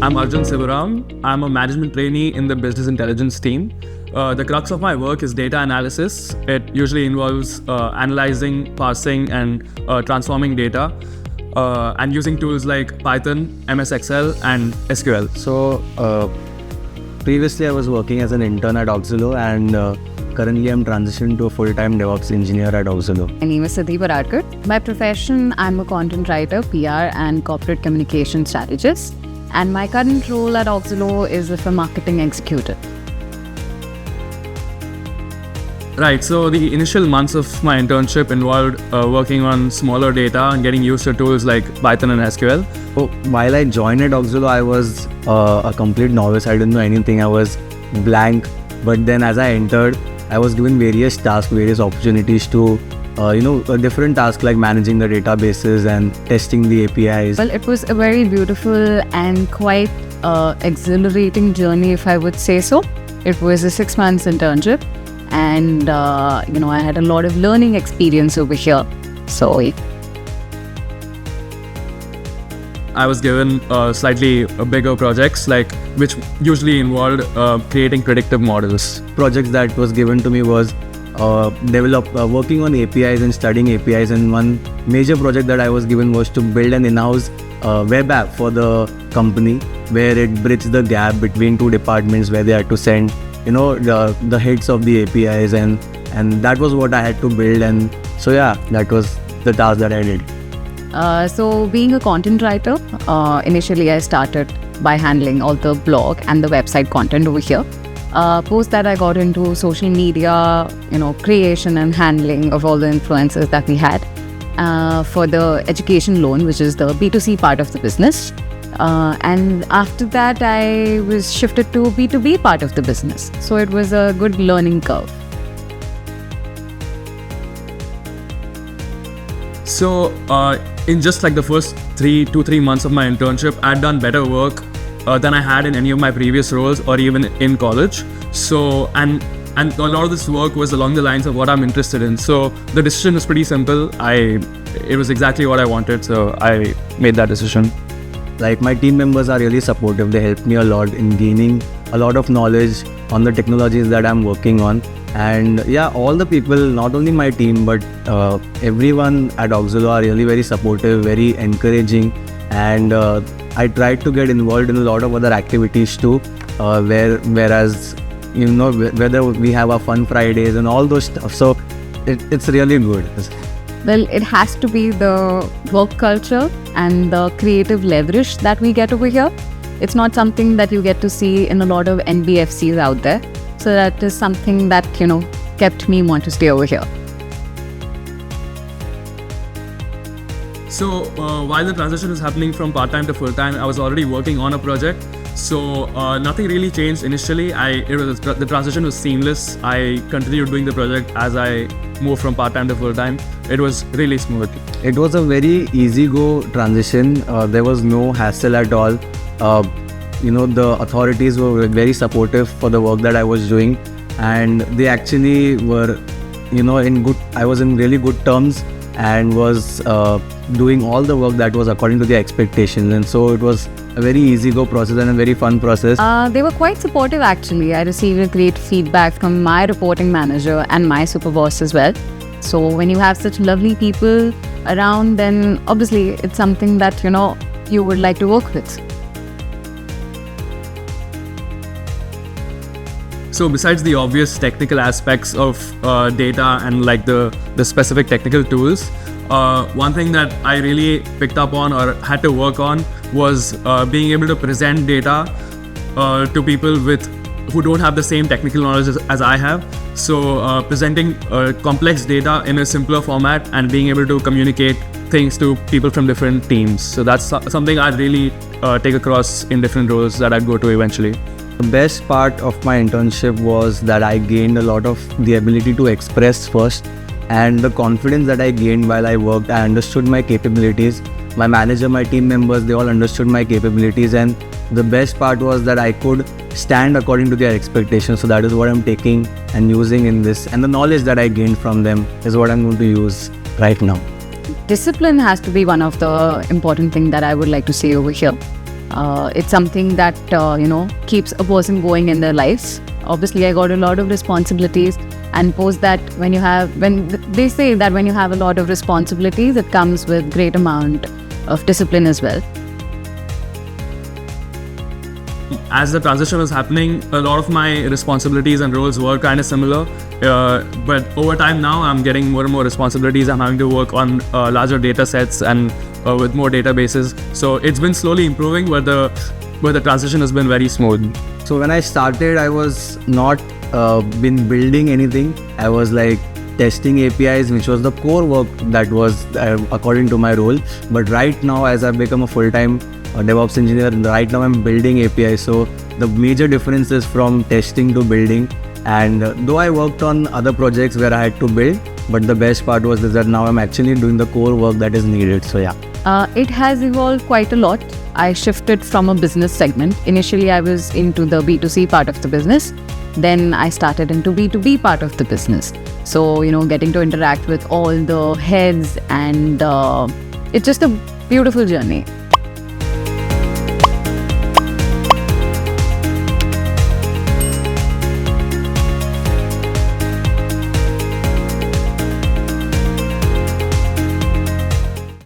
I'm Arjun Sivaram. I'm a management trainee in the business intelligence team. The crux of my work is data analysis. It usually involves analyzing, parsing, and transforming data, and using tools like Python, MS Excel, and SQL. So, previously I was working as an intern at Auxilo, and currently I'm transitioning to a full-time DevOps engineer at Auxilo. My name is Sadhi Baradkar. By profession, I'm a content writer, PR, and corporate communication strategist. And my current role at Auxilo is of a marketing executive. Right, so the initial months of my internship involved working on smaller data and getting used to tools like Python and SQL. So, while I joined at Auxilo, I was a complete novice. I didn't know anything. I was blank. But then as I entered, I was given various tasks, various opportunities to different tasks like managing the databases and testing the APIs. Well, it was a very beautiful and quite exhilarating journey, if I would say so. It was a 6 months internship, and I had a lot of learning experience over here. So I was given slightly bigger projects, which usually involved creating predictive models. Projects that was given to me was working on APIs and studying APIs, and one major project that I was given was to build an in-house web app for the company where it bridged the gap between two departments where they had to send the heads of the APIs, and that was what I had to build. And so that was the task that I did. So being a content writer, initially I started by handling all the blog and the website content over here. Post that I got into social media, creation and handling of all the influencers that we had for the education loan, which is the B2C part of the business. And after that, I was shifted to B2B part of the business. So it was a good learning curve. So in just the first 3 months of my internship, I'd done better work than I had in any of my previous roles or even in college. So, and a lot of this work was along the lines of what I'm interested in. So the decision was pretty simple. It was exactly what I wanted, so I made that decision. My team members are really supportive. They helped me a lot in gaining a lot of knowledge on the technologies that I'm working on. And all the people, not only my team, but everyone at Auxilo are really very supportive, very encouraging. And I tried to get involved in a lot of other activities too, whereas whether we have our fun Fridays and all those stuff. So it's really good. Well, it has to be the work culture and the creative leverage that we get over here. It's not something that you get to see in a lot of NBFCs out there. So that is something that, kept me want to stay over here. So while the transition was happening from part-time to full-time, I was already working on a project. So nothing really changed initially. The transition was seamless. I continued doing the project as I moved from part-time to full-time. It was really smooth. It was a very easy-go transition. There was no hassle at all. The authorities were very supportive for the work that I was doing, and they actually were, I was in really good terms and was doing all the work that was according to the expectations. And so it was a very easy-go process and a very fun process. They were quite supportive actually. I received great feedback from my reporting manager and my super boss as well. So when you have such lovely people around, then obviously it's something that, you would like to work with. So besides the obvious technical aspects of data and the specific technical tools, one thing that I really picked up on or had to work on was being able to present data to people who don't have the same technical knowledge as I have. So presenting complex data in a simpler format and being able to communicate things to people from different teams. So that's something I'd really take across in different roles that I'd go to eventually. The best part of my internship was that I gained a lot of the ability to express first, and the confidence that I gained while I worked. I understood my capabilities. My manager, my team members, they all understood my capabilities, and the best part was that I could stand according to their expectations. So that is what I'm taking and using in this, and the knowledge that I gained from them is what I'm going to use right now. Discipline has to be one of the important things that I would like to say over here. It's something that keeps a person going in their lives. Obviously, I got a lot of responsibilities, and post that they say that when you have a lot of responsibilities, it comes with great amount of discipline as well. As the transition was happening, a lot of my responsibilities and roles were kind of similar. But over time now, I'm getting more and more responsibilities. I'm having to work on larger data sets and with more databases. So it's been slowly improving, but the transition has been very smooth. So when I started, I was not been building anything. I was like testing APIs, which was the core work that was according to my role. But right now, as I've become a full-time DevOps engineer, right now I'm building APIs. So the major difference is from testing to building. And though I worked on other projects where I had to build, but the best part was that now I'm actually doing the core work that is needed. So yeah. It has evolved quite a lot. I shifted from a business segment. Initially, I was into the B2C part of the business. Then I started into B2B part of the business. So, getting to interact with all the heads, and it's just a beautiful journey.